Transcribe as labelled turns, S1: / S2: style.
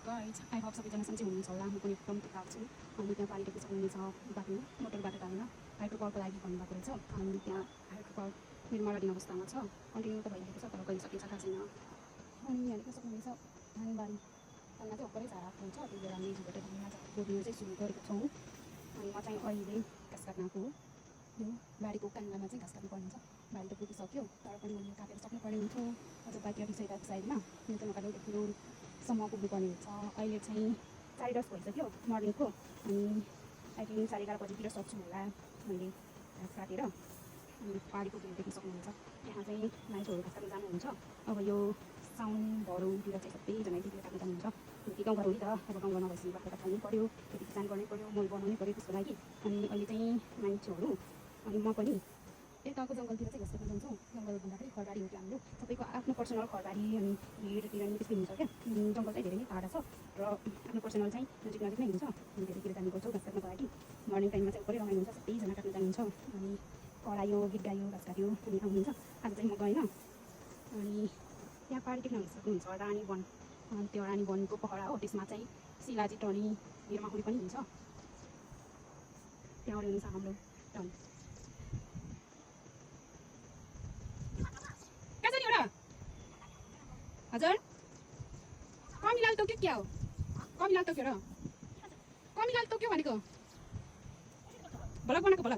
S1: guys, I hope सबैजना सन्चै हुनुहुन्छ होला। म पनि एकदम ठिक छु। अनि त्यहाँ पानी टेक्न सक्नुहुनेछ बाटो मोटर बाटो होइन हाइड्रोकलको लागि भन्नुभएको रहेछ। अनि त्यहाँ हाइड्रोकल निर्माणाधीन अवस्थामा छ, कन्टिन्यू त भइरहेको छ तर कहिले सकिन्छ थाहा छैन। अनि यहाँ देख्न सक्नुहुनेछ धानबारी धानमा चाहिँ भर्खरै झार आएको हुन्छ, त्यही भएर हामी हिजोबाट धानमा रोप्नु चाहिँ सुरु गरेको छौँ। अनि म चाहिँ अहिले घाँस काट्न आएको हो। यो बारीको काङ्गामा चाहिँ घाँस काट्नु पर्ने हुन्छ। बारी त पुगिसक्यो तर पनि मैले काटेर सक्नुपर्ने हुन्थ्यो। अझ बाँकी अलिक साइडमा यो चाहिँ म काटेर ठुलोसम्म पुग्नुपर्ने हुन्छ। अहिले चाहिँ 10:30 भइसक्यो मर्निङको। अनि आई थिङ्क 11:30 बजीतिर सक्छु होला मैले घाँस काटेर। अनि पारीको भिउ देख्न सक्नुहुन्छ। यहाँ चाहिँ मान्छेहरू घाँस काट्न जानुहुन्छ। अब यो साउन भदौतिर चाहिँ सबैजना टिपेर काट्न जानुहुन्छ। किनकि गाउँघर हो नि त, अब गाउँघर नभएपछि बाख्रा खानै पऱ्यो, खेती किसान गर्नै पऱ्यो, मल बनाउनै पऱ्यो त्यसको लागि। अनि अहिले चाहिँ मान्छेहरू अनि म पनि यताको जङ्गलतिर चाहिँ घाँस काट्न जान्छौँ। जङ्गल भन्दाखेरि खरबारी हो कि हाम्रो सबैको आफ्नो पर्सनल खरबारी अनि भिडतिर नि त्यस्तै हुन्छ क्या। जङ्गल चाहिँ धेरै नै टाढा छ र आफ्नो पर्सनल चाहिँ नजिक नजिक नै हुन्छ। अनि धेरैतिर जाने गर्छौँ घाँस काट्नको लागि। मर्निङ टाइममा चाहिँ पुरै रमाइलो हुन्छ, सबैजना काट्न जानुहुन्छ। अनि करायो, गीत गायो, घाँस काट्यो अनि आउनुहुन्छ। आज चाहिँ म गएन। अनि यहाँ पारी टेक्न सक्नुहुन्छ रानी वन। अनि त्यो रानी वनको पहरा हो, त्यसमा चाहिँ शिलाजी टनी भिरमाहुरी पनि हुन्छ। त्यहाँ हुनुहुन्छ हाम्रो टनी। हजुर कमिलाल तोक्यो क्या हो? कमिलाल तोक्यो र कमिलाल तोक्यो भनेको भलक बनाएको भलक।